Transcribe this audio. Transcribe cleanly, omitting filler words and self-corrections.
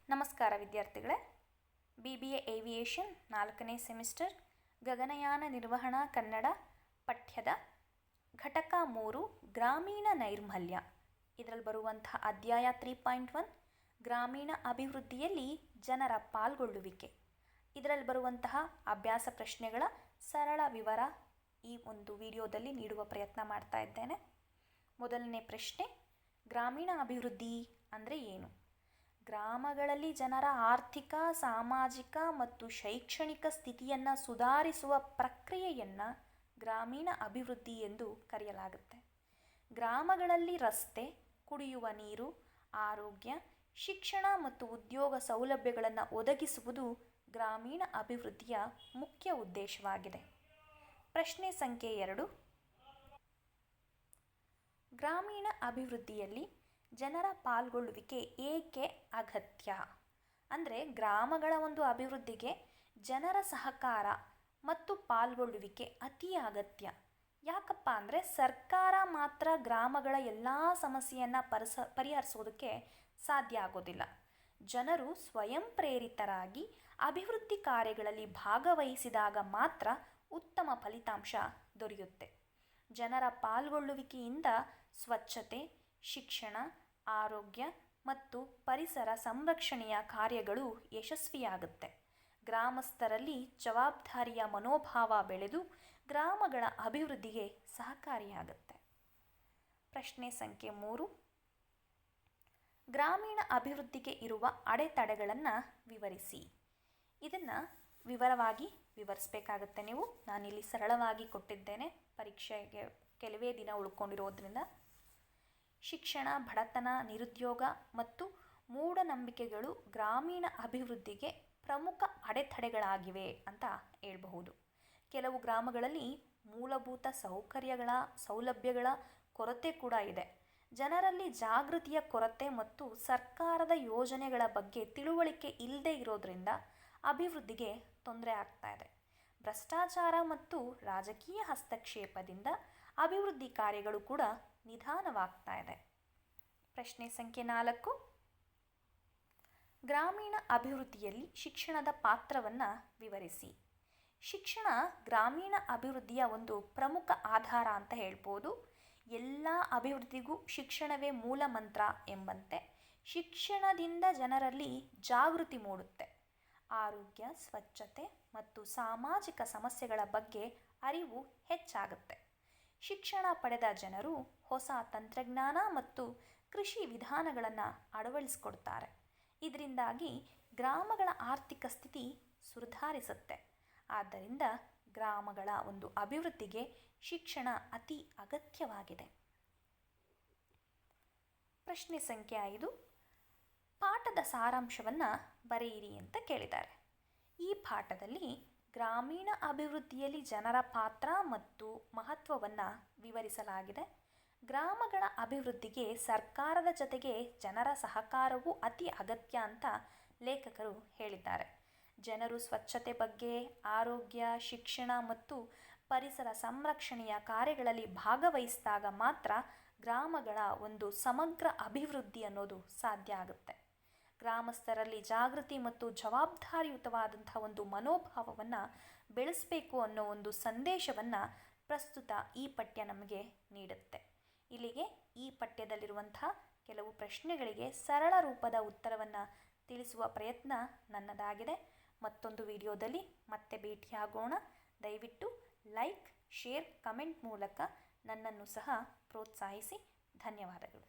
ನಮಸ್ಕಾರ ವಿದ್ಯಾರ್ಥಿಗಳೇ. BBA aviation 4ನೇ ಸೆಮಿಸ್ಟರ್ ಗಗನಯಾನ ನಿರ್ವಹಣಾ ಕನ್ನಡ ಪಠ್ಯದ ಘಟಕ 3 ಗ್ರಾಮೀಣ ನೈರ್ಮಲ್ಯ ಇದರಲ್ಲಿ ಬರುವಂತಹ ಅಧ್ಯಾಯ 3.1 ಗ್ರಾಮೀಣ ಅಭಿವೃದ್ಧಿಯಲ್ಲಿ ಜನರ ಪಾಲ್ಗೊಳ್ಳುವಿಕೆ. ಇದರಲ್ಲಿ ಬರುವಂತಹ ಅಭ್ಯಾಸ ಪ್ರಶ್ನೆಗಳ ಸರಳ ವಿವರ ಈ ಒಂದು ವಿಡಿಯೋದಲ್ಲಿ ನೀಡುವ ಪ್ರಯತ್ನ ಮಾಡ್ತಾ ಇದ್ದೇನೆ. ಮೊದಲನೇ ಪ್ರಶ್ನೆ, ಗ್ರಾಮೀಣ ಅಭಿವೃದ್ಧಿ ಅಂದರೆ ಏನು? ಗ್ರಾಮಗಳಲ್ಲಿ ಜನರ ಆರ್ಥಿಕ, ಸಾಮಾಜಿಕ ಮತ್ತು ಶೈಕ್ಷಣಿಕ ಸ್ಥಿತಿಯನ್ನು ಸುಧಾರಿಸುವ ಪ್ರಕ್ರಿಯೆಯನ್ನು ಗ್ರಾಮೀಣ ಅಭಿವೃದ್ಧಿ ಎಂದು ಕರೆಯಲಾಗುತ್ತೆ. ಗ್ರಾಮಗಳಲ್ಲಿ ರಸ್ತೆ, ಕುಡಿಯುವ ನೀರು, ಆರೋಗ್ಯ, ಶಿಕ್ಷಣ ಮತ್ತು ಉದ್ಯೋಗ ಸೌಲಭ್ಯಗಳನ್ನು ಒದಗಿಸುವುದು ಗ್ರಾಮೀಣ ಅಭಿವೃದ್ಧಿಯ ಮುಖ್ಯ ಉದ್ದೇಶವಾಗಿದೆ. ಪ್ರಶ್ನೆ ಸಂಖ್ಯೆ 2, ಗ್ರಾಮೀಣ ಅಭಿವೃದ್ಧಿಯಲ್ಲಿ ಜನರ ಪಾಲ್ಗೊಳ್ಳುವಿಕೆ ಏಕೆ ಅಗತ್ಯ? ಅಂದರೆ ಗ್ರಾಮಗಳ ಒಂದು ಅಭಿವೃದ್ಧಿಗೆ ಜನರ ಸಹಕಾರ ಮತ್ತು ಪಾಲ್ಗೊಳ್ಳುವಿಕೆ ಅತಿ ಅಗತ್ಯ. ಯಾಕಪ್ಪ ಅಂದರೆ ಸರ್ಕಾರ ಮಾತ್ರ ಗ್ರಾಮಗಳ ಎಲ್ಲ ಸಮಸ್ಯೆಯನ್ನು ಪರಿಹರಿಸೋದಕ್ಕೆ ಸಾಧ್ಯ ಆಗೋದಿಲ್ಲ. ಜನರು ಸ್ವಯಂ ಪ್ರೇರಿತರಾಗಿ ಅಭಿವೃದ್ಧಿ ಕಾರ್ಯಗಳಲ್ಲಿ ಭಾಗವಹಿಸಿದಾಗ ಮಾತ್ರ ಉತ್ತಮ ಫಲಿತಾಂಶ ದೊರೆಯುತ್ತೆ. ಜನರ ಪಾಲ್ಗೊಳ್ಳುವಿಕೆಯಿಂದ ಸ್ವಚ್ಛತೆ, ಶಿಕ್ಷಣ, ಆರೋಗ್ಯ ಮತ್ತು ಪರಿಸರ ಸಂರಕ್ಷಣೆಯ ಕಾರ್ಯಗಳು ಯಶಸ್ವಿಯಾಗುತ್ತೆ. ಗ್ರಾಮಸ್ಥರಲ್ಲಿ ಜವಾಬ್ದಾರಿಯ ಮನೋಭಾವ ಬೆಳೆದು ಗ್ರಾಮಗಳ ಅಭಿವೃದ್ಧಿಗೆ ಸಹಕಾರಿಯಾಗುತ್ತೆ. ಪ್ರಶ್ನೆ ಸಂಖ್ಯೆ 3, ಗ್ರಾಮೀಣ ಅಭಿವೃದ್ಧಿಗೆ ಇರುವ ಅಡೆತಡೆಗಳನ್ನು ವಿವರಿಸಿ. ಇದನ್ನು ವಿವರವಾಗಿ ವಿವರಿಸಬೇಕಾಗುತ್ತೆ ನೀವು. ನಾನಿಲ್ಲಿ ಸರಳವಾಗಿ ಕೊಟ್ಟಿದ್ದೇನೆ, ಪರೀಕ್ಷೆಗೆ ಕೆಲವೇ ದಿನ ಉಳ್ಕೊಂಡಿರೋದ್ರಿಂದ. ಶಿಕ್ಷಣ, ಬಡತನ, ನಿರುದ್ಯೋಗ ಮತ್ತು ಮೂಢನಂಬಿಕೆಗಳು ಗ್ರಾಮೀಣ ಅಭಿವೃದ್ಧಿಗೆ ಪ್ರಮುಖ ಅಡೆತಡೆಗಳಾಗಿವೆ ಅಂತ ಹೇಳಬಹುದು. ಕೆಲವು ಗ್ರಾಮಗಳಲ್ಲಿ ಮೂಲಭೂತ ಸೌಲಭ್ಯಗಳ ಕೊರತೆ ಕೂಡ ಇದೆ. ಜನರಲ್ಲಿ ಜಾಗೃತಿಯ ಕೊರತೆ ಮತ್ತು ಸರ್ಕಾರದ ಯೋಜನೆಗಳ ಬಗ್ಗೆ ತಿಳುವಳಿಕೆ ಇಲ್ಲದೆ ಇರೋದ್ರಿಂದ ಅಭಿವೃದ್ಧಿಗೆ ತೊಂದರೆ ಆಗ್ತಾ ಇದೆ. ಭ್ರಷ್ಟಾಚಾರ ಮತ್ತು ರಾಜಕೀಯ ಹಸ್ತಕ್ಷೇಪದಿಂದ ಅಭಿವೃದ್ಧಿ ಕಾರ್ಯಗಳು ಕೂಡ ನಿಧಾನವಾಗ್ತಾ ಇದೆ. ಪ್ರಶ್ನೆ ಸಂಖ್ಯೆ 4, ಗ್ರಾಮೀಣ ಅಭಿವೃದ್ಧಿಯಲ್ಲಿ ಶಿಕ್ಷಣದ ಪಾತ್ರವನ್ನು ವಿವರಿಸಿ. ಶಿಕ್ಷಣ ಗ್ರಾಮೀಣ ಅಭಿವೃದ್ಧಿಯ ಒಂದು ಪ್ರಮುಖ ಆಧಾರ ಅಂತ ಹೇಳ್ಬೋದು. ಎಲ್ಲ ಅಭಿವೃದ್ಧಿಗೂ ಶಿಕ್ಷಣವೇ ಮೂಲ ಮಂತ್ರ ಎಂಬಂತೆ ಶಿಕ್ಷಣದಿಂದ ಜನರಲ್ಲಿ ಜಾಗೃತಿ ಮೂಡುತ್ತೆ. ಆರೋಗ್ಯ, ಸ್ವಚ್ಛತೆ ಮತ್ತು ಸಾಮಾಜಿಕ ಸಮಸ್ಯೆಗಳ ಬಗ್ಗೆ ಅರಿವು ಹೆಚ್ಚಾಗುತ್ತೆ. ಶಿಕ್ಷಣ ಪಡೆದ ಜನರು ಹೊಸ ತಂತ್ರಜ್ಞಾನ ಮತ್ತು ಕೃಷಿ ವಿಧಾನಗಳನ್ನು ಅಳವಡಿಸಿಕೊಡ್ತಾರೆ. ಇದರಿಂದಾಗಿ ಗ್ರಾಮಗಳ ಆರ್ಥಿಕ ಸ್ಥಿತಿ ಸುಧಾರಿಸುತ್ತೆ. ಆದ್ದರಿಂದ ಗ್ರಾಮಗಳ ಒಂದು ಅಭಿವೃದ್ಧಿಗೆ ಶಿಕ್ಷಣ ಅತಿ ಅಗತ್ಯವಾಗಿದೆ. ಪ್ರಶ್ನೆ ಸಂಖ್ಯೆ 5, ಪಾಠದ ಸಾರಾಂಶವನ್ನು ಬರೆಯಿರಿ ಅಂತ ಕೇಳಿದ್ದಾರೆ. ಈ ಪಾಠದಲ್ಲಿ ಗ್ರಾಮೀಣ ಅಭಿವೃದ್ಧಿಯಲ್ಲಿ ಜನರ ಪಾತ್ರ ಮತ್ತು ಮಹತ್ವವನ್ನು ವಿವರಿಸಲಾಗಿದೆ. ಗ್ರಾಮಗಳ ಅಭಿವೃದ್ಧಿಗೆ ಸರ್ಕಾರದ ಜೊತೆಗೆ ಜನರ ಸಹಕಾರವೂ ಅತಿ ಅಗತ್ಯ ಅಂತ ಲೇಖಕರು ಹೇಳಿದ್ದಾರೆ. ಜನರು ಸ್ವಚ್ಛತೆ ಬಗ್ಗೆ, ಆರೋಗ್ಯ, ಶಿಕ್ಷಣ ಮತ್ತು ಪರಿಸರ ಸಂರಕ್ಷಣೆಯ ಕಾರ್ಯಗಳಲ್ಲಿ ಭಾಗವಹಿಸಿದಾಗ ಮಾತ್ರ ಗ್ರಾಮಗಳ ಒಂದು ಸಮಗ್ರ ಅಭಿವೃದ್ಧಿ ಅನ್ನೋದು ಸಾಧ್ಯ ಆಗುತ್ತೆ. ಗ್ರಾಮಸ್ಥರಲ್ಲಿ ಜಾಗೃತಿ ಮತ್ತು ಜವಾಬ್ದಾರಿಯುತವಾದಂಥ ಒಂದು ಮನೋಭಾವವನ್ನು ಬೆಳೆಸಬೇಕು ಅನ್ನೋ ಒಂದು ಸಂದೇಶವನ್ನು ಪ್ರಸ್ತುತ ಈ ಪಠ್ಯ ನಮಗೆ ನೀಡುತ್ತೆ. ಇಲ್ಲಿಗೆ ಈ ಪಠ್ಯದಲ್ಲಿರುವಂಥ ಕೆಲವು ಪ್ರಶ್ನೆಗಳಿಗೆ ಸರಳ ರೂಪದ ಉತ್ತರವನ್ನು ತಿಳಿಸುವ ಪ್ರಯತ್ನ ನನ್ನದಾಗಿದೆ. ಮತ್ತೊಂದು ವಿಡಿಯೋದಲ್ಲಿ ಮತ್ತೆ ಭೇಟಿಯಾಗೋಣ. ದಯವಿಟ್ಟು ಲೈಕ್, ಶೇರ್, ಕಮೆಂಟ್ ಮೂಲಕ ನನ್ನನ್ನು ಸಹ ಪ್ರೋತ್ಸಾಹಿಸಿ. ಧನ್ಯವಾದಗಳು.